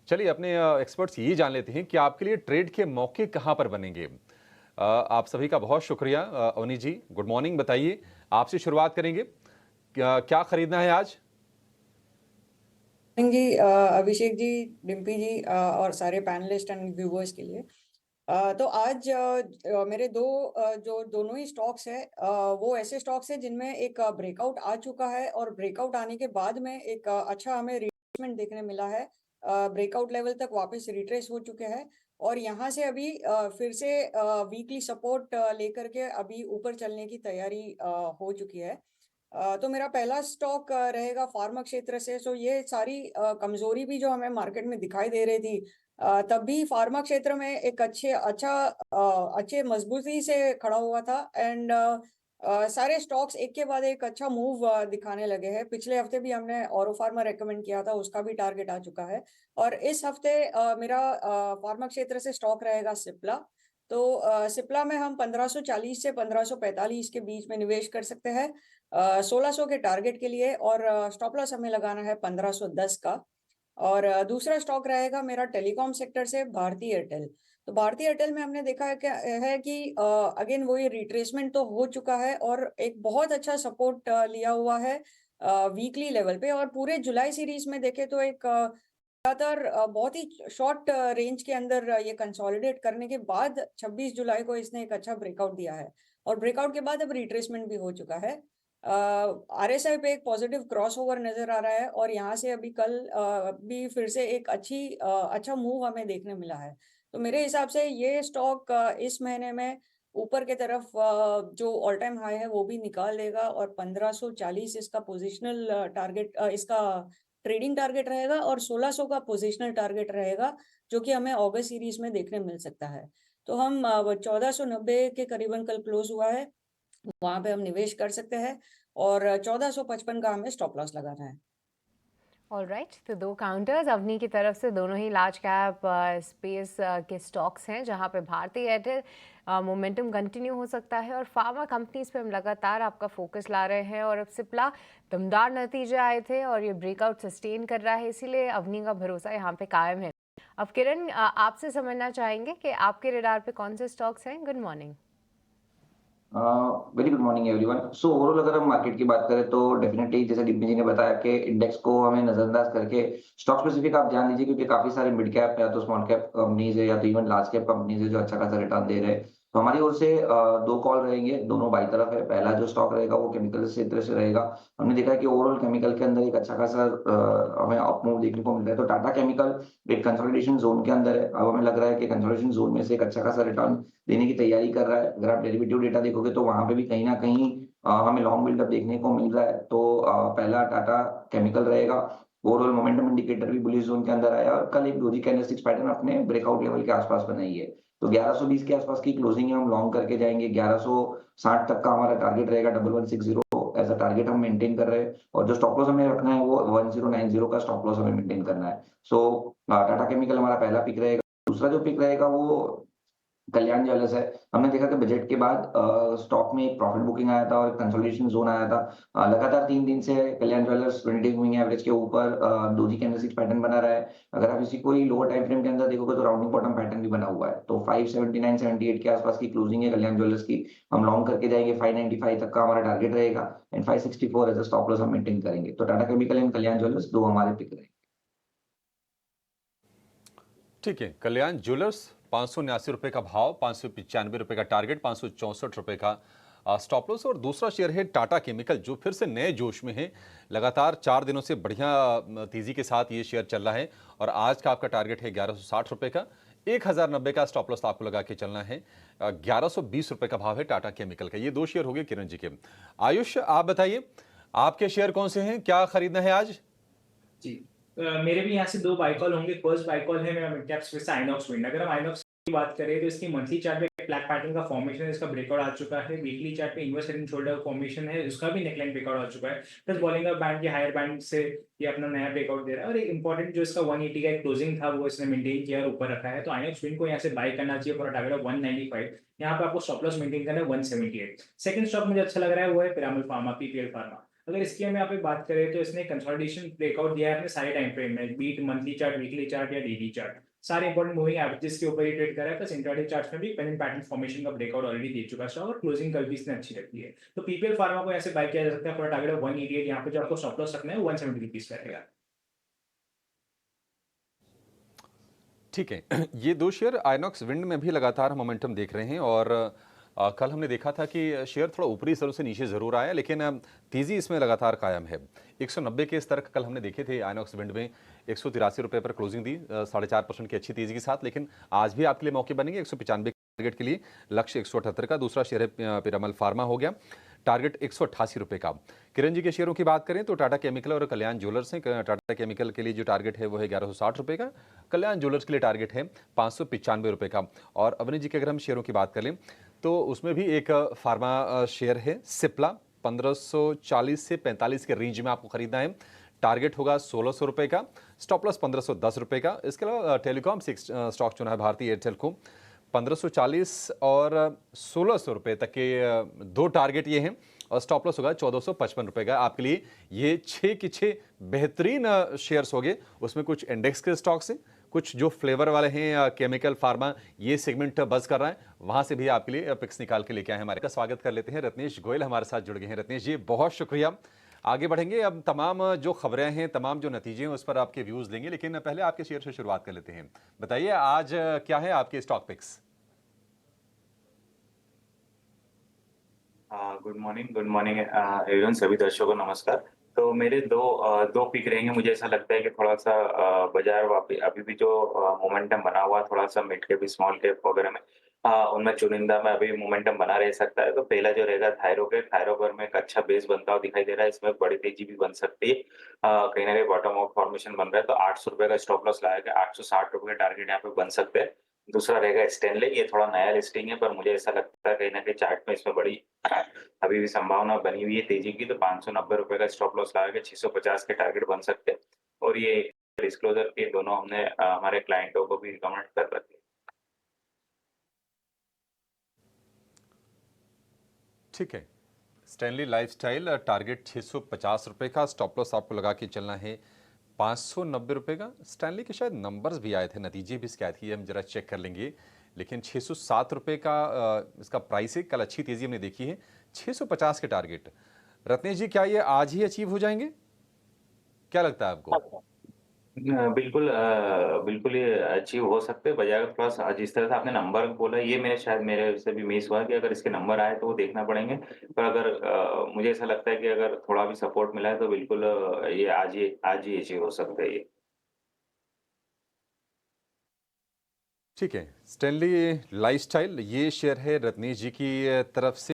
चलिए अपने एक्सपर्ट से ये जान लेते हैं कि आपके लिए ट्रेड के मौके कहाँ पर बनेंगे। आप सभी का बहुत शुक्रिया। अवनी जी, गुड मॉर्निंग। बताइए, आपसे शुरुआत करेंगे। क्या क्या खरीदना है आज? जी, अभिषेक जी, डिम्पी जी, और सारे पैनलिस्ट एंड व्यूवर्स के लिए तो आज मेरे जो दोनों ही स्टॉक्स है, वो ऐसे स्टॉक्स है जिनमें एक ब्रेकआउट आ चुका है और ब्रेकआउट आने के बाद में एक अच्छा हमें रिट्रेसमेंट देखने मिला है। ब्रेकआउट लेवल तक वापस रिट्रेस हो चुके हैं और यहाँ से अभी फिर से वीकली सपोर्ट लेकर के अभी ऊपर चलने की तैयारी हो चुकी है। तो मेरा पहला स्टॉक रहेगा फार्मा क्षेत्र से। सो ये सारी कमजोरी भी जो हमें मार्केट में दिखाई दे रही थी, तब भी फार्मा क्षेत्र में एक अच्छे मजबूती से खड़ा हुआ था एंड सारे स्टॉक्स एक के बाद एक अच्छा मूव दिखाने लगे हैं। पिछले हफ्ते भी हमने ऑरो फार्मा रेकमेंड किया था, उसका भी टारगेट आ चुका है। और इस हफ्ते मेरा फार्मा क्षेत्र से स्टॉक रहेगा सिप्ला। तो सिप्ला में हम 1540 से 1545 के बीच में निवेश कर सकते हैं 1600 के टारगेट के लिए, और स्टॉप लॉस हमें लगाना है 1510 का। और दूसरा स्टॉक रहेगा मेरा टेलीकॉम सेक्टर से भारती एयरटेल। तो भारती एयरटेल में हमने देखा है कि अगेन वही रिट्रेसमेंट तो हो चुका है और एक बहुत अच्छा सपोर्ट लिया हुआ है वीकली लेवल पे। और पूरे जुलाई सीरीज में देखें तो एक लगातार बहुत ही शॉर्ट रेंज के अंदर ये कंसोलिडेट करने के बाद 26 जुलाई को इसने एक अच्छा ब्रेकआउट दिया है और ब्रेकआउट के बाद अब रिट्रेसमेंट भी हो चुका है। आरएसआई पे एक पॉजिटिव क्रॉसओवर नजर आ रहा है और यहाँ से अभी कल भी फिर से एक अच्छा मूव हमें देखने मिला है। तो मेरे हिसाब से ये स्टॉक इस महीने में ऊपर के तरफ जो ऑल टाइम हाई है वो भी निकाल देगा और 1540 इसका पोजिशनल टारगेट, इसका ट्रेडिंग टारगेट रहेगा और 1600 का पोजिशनल टारगेट रहेगा, जो कि हमें अगस्त सीरीज में देखने मिल सकता है। तो हम 1490 के करीबन कल क्लोज हुआ है, वहां पे हम निवेश कर सकते हैं और 1455 का हमें स्टॉप लॉस लगाना है। ऑलराइट, तो दो काउंटर्स अवनी की तरफ से, दोनों ही लार्ज कैप स्पेस के स्टॉक्स हैं, जहां पे भारती एयरटेल मोमेंटम कंटिन्यू हो सकता है और फार्मा कंपनीज पे हम लगातार आपका फोकस ला रहे हैं। और अब सिप्ला दमदार नतीजे आए थे और ये ब्रेकआउट सस्टेन कर रहा है, इसीलिए अवनी का भरोसा यहाँ पे कायम है। अब किरण, आपसे समझना चाहेंगे कि आपके रडार पे कौन से स्टॉक्स हैं। Good morning. Very good morning everyone. So overall अगर हम मार्केट की बात करें तो डेफिनेटली जैसे डिम्पी जी ने बताया कि इंडेक्स को हमें नजरअंदाज करके स्टॉक स्पेसिफिक आप ध्यान दीजिए, क्योंकि काफी सारे मिड कैप या तो स्मॉल कैप कंपनीज है या तो इवन लार्ज कैप कंपनीज है जो अच्छा खासा रिटर्न दे रहे हैं। तो हमारी ओर से दो कॉल रहेंगे, दोनों बाई तरफ है। पहला जो स्टॉक रहेगा वो केमिकल क्षेत्र से रहेगा। हमने देखा है कि ओवरऑल केमिकल के अंदर एक अच्छा खासा हमें अप मूव देखने को मिल रहा है। तो टाटा केमिकल एक कंसोलिडेशन जोन के अंदर है। अब हमें लग रहा है कि कंसोलिडेशन जोन में से एक अच्छा खासा रिटर्न देने की तैयारी कर रहा है। अगर आप डेरिवेटिव डेटा देखोगे तो वहां पे भी कहीं ना कहीं हमें लॉन्ग बिल्डअप देखने को मिल रहा है। तो पहला टाटा केमिकल रहेगा। ओवरऑल मोमेंटम इंडिकेटर भी बुलिश जोन के अंदर आया और कल एक डोजी कैंडलस्टिक्स पैटर्न अपने ब्रेकआउट लेवल के आसपास बनाई है। तो 1120 के आसपास की क्लोजिंग है, हम लॉन्ग करके जाएंगे। 1160 तक का हमारा टारगेट रहेगा, 1160 एज अ टारगेट हम मेंटेन कर रहे हैं। और जो स्टॉप लॉस हमें रखना है वो 1090 का स्टॉप लॉस हमें मेंटेन करना है। सो टाटा केमिकल हमारा पहला पिक रहेगा। दूसरा जो पिक रहेगा वो कल्याण ज्वेलर्स है। हमने देखा कि बजट के बाद स्टॉक में एक प्रॉफिट बुकिंग आया था और कंसोलिडेशन जोन आया था। लगातार 3 दिन से कल्याण ज्वेलर्स 20 मूविंग एवरेज के ऊपर डोजी कैंडलस्टिक पैटर्न बना रहा है। अगर आप इसी को ही लोअर टाइम फ्रेम के अंदर देखोगे तो राउंडिंग बॉटम पैटर्न भी बना हुआ है। तो 579-78 के आसपास की क्लोजिंग है कल्याण ज्वेलर्स की। हम लॉन्ग करके जाएंगे, 595 तक का हमारा टारगेट रहेगा and 564 as a stop loss हम मेंटेन करेंगे। तो Tata chemical and Kalyan Jewellers दो हमारे पिक रहेंगे। ठीक है, कल्याण ज्वेलर्स 579 का भाव, 595 का टारगेट, 564 का स्टॉप लॉस। और दूसरा शेयर है टाटा केमिकल, जो फिर से नए जोश में है। लगातार 4 दिनों से बढ़िया तेजी के साथ ये शेयर चल रहा है और आज का आपका टारगेट है 1160 का। 1090 का स्टॉप लॉस आपको लगा के चलना है। 1120 का भाव है टाटा केमिकल का। ये दो शेयर हो गए किरण जी के। आयुष, आप बताइए, आपके शेयर कौन से हैं, क्या खरीदना है आज? जी, मेरे भी यहाँ से दो बाय कॉल होंगे। फर्स्ट बाय कॉल है मेरा मिड कैप स्पेस से आइनॉक्स विंड। अगर हम आइनॉक्स की बात करें तो इसकी मंथली चार्ट पे फ्लैग पैटर्न का फॉर्मेशन है, इसका ब्रेकआउट आ चुका है। वीकली चार्ट पे inverse head and shoulder formation है, उसका भी नेकलाइन ब्रेकआउट आ चुका है। प्लस बॉलिंगर बैंड के हायर बैंड से ये अपना नया ब्रेकआउट दे रहा है और एक इंपॉर्टेंट जो इसका 180 का एक क्लोजिंग था वो इसने मेंटेन किया और ऊपर रखा है। तो आइनॉक्स विंड को यहाँ से बाय करना चाहिए फॉर टारगेट ऑफ 195। यहाँ पे आपको स्टॉप लॉस मेंटेन करना है 178। सेकंड स्टॉक मुझे अच्छा लग रहा है वो है पिरामल फार्मा, पीपीएल फार्मा। अगर इसकी हम यहाँ पे बात करें तो इसने कंसोलिडेशन ब्रेकआउट दिया है अपने सारे टाइम फ्रेम में, be it monthly chart, weekly chart या डेली चार्ट, सारे इंपॉर्टेंट मूविंग एवरेजेस के ऊपर ही ट्रेड कर रहा है, प्लस इंट्राडे चार्ट्स में भी पेनिंग पैटर्न फॉर्मेशन का ब्रेकआउट ऑलरेडी दे चुका है और क्लोजिंग कल भी इसने अच्छी रखी है। तो पीपीएल फार्मा को ऐसे बाय किया जा सकता है, पूरा टारगेट 188, यहाँ पे जो आपको स्टॉप लॉस रखना है 170 रुपीज रहेगा। ठीक है। ये दो शेयर आइनॉक्स विंड में भी लगातार मोमेंटम देख रहे हैं और कल हमने देखा था कि शेयर थोड़ा ऊपरी स्तरों से नीचे जरूर आया, लेकिन तेजी इसमें लगातार कायम है। 190 के स्तर कल हमने देखे थे आइनॉक्स विंड में, 183 रुपये पर क्लोजिंग दी 4.5% की अच्छी तेजी के साथ। लेकिन आज भी आपके लिए मौके बनेंगे 195 टारगेट के लिए, लक्ष्य 178 का। दूसरा शेयर है पीरामल फार्मा हो गया, टारगेट 188 रुपये का। किरण जी के शेयरों की बात करें तो टाटा केमिकल और कल्याण ज्वेलर्स हैं। टाटा केमिकल के लिए जो टारगेट है वो है 1160 रुपये का, कल्याण ज्वेलर्स के लिए टारगेट है 595 रुपये का। और अवनी जी के अगर हम शेयरों की बात कर लें तो उसमें भी एक फार्मा शेयर है सिप्ला, 1540 से 45 के रेंज में आपको खरीदना है। टारगेट होगा 1600 रुपये का, स्टॉप लॉस 1510 रुपये का। इसके अलावा टेलीकॉम से स्टॉक चुना है भारतीय एयरटेल को, 1540 और 1600 रुपये तक के दो टारगेट ये हैं और स्टॉप लॉस होगा 1455 रुपये का। आपके लिए ये 6 के 6 बेहतरीन शेयर्स हो गए। उसमें कुछ इंडेक्स के स्टॉक्स हैं, कुछ जो फ्लेवर वाले हैं, केमिकल फार्मा, ये सेगमेंट बज कर रहा है, वहां से भी आपके लिए पिक्स निकाल के लेके आए हैं। हमारे का स्वागत कर लेते हैं, रत्नेश गोयल हमारे साथ जुड़ गए हैं। रत्नेश जी बहुत शुक्रिया। आगे बढ़ेंगे, अब तमाम जो खबरें हैं, तमाम जो नतीजे हैं उस पर आपके व्यूज लेंगे, लेकिन पहले आपके शेयर से शुरुआत कर लेते हैं। बताइए आज क्या है आपके stock picks? Good morning everyone, सभी दर्शकों को नमस्कार। तो मेरे दो पिक रहेंगे। मुझे ऐसा लगता है कि थोड़ा सा बाजार अभी भी जो मोमेंटम बना हुआ थोड़ा सा मिड कैप स्मॉल कैप वगैरह में, उनमें चुनिंदा में अभी मोमेंटम बना रह सकता है। तो पहला जो रहेगा थायरोकेट में एक अच्छा बेस बनता हुआ दिखाई दे रहा है, इसमें बड़ी तेजी भी बन सकती है। कहीं ना कहीं बॉटम आउट फॉर्मेशन बन रहा है, तो 800 रुपए का स्टॉप लॉस लाया गया, 860 रुपए का टारगेट यहाँ पे बन सकते हैं। दूसरा रहेगा स्टेनले, ये थोड़ा नया लिस्टिंग है पर मुझे ऐसा लगता है कहीं ना कहीं चार्ट में इसमें बड़ी अभी भी संभावना बनी हुई है तेजी की। तो 590 रुपए का स्टॉप लॉस लगा के 650 के टारगेट बन सकते हैं। और ये डिस्क्लोजर के दोनों हमने हमारे क्लाइंटों को भी रिकमेंड कर रखे हैं। ठीक है। स्टैनली लाइफस्टाइल टारगेट 650 रुपये का, स्टॉप लॉस आपको लगा के चलना है 590 रुपये का। स्टैनली के शायद नंबर्स भी आए थे, नतीजे भी इसके आए थे, हम जरा चेक कर लेंगे। लेकिन 607 रुपये का इसका प्राइस है। कल अच्छी तेजी हमने देखी है। 650 के टारगेट, रत्नेश जी क्या ये आज ही अचीव हो जाएंगे? क्या लगता है आपको? बिल्कुल ये अचीव हो सकते हैं। बजाय थोड़ा सा जिस तरह से आपने नंबर बोला, ये मेरे से भी मिस हुआ कि अगर इसके नंबर आए तो वो देखना पड़ेंगे। पर अगर मुझे ऐसा लगता है कि अगर थोड़ा भी सपोर्ट मिला है तो बिल्कुल ये आज ही अचीव हो सकता है ये। ठीक है। स्टैनली लाइफस्टाइल ये शेयर है रत्नेश जी की तरफ से।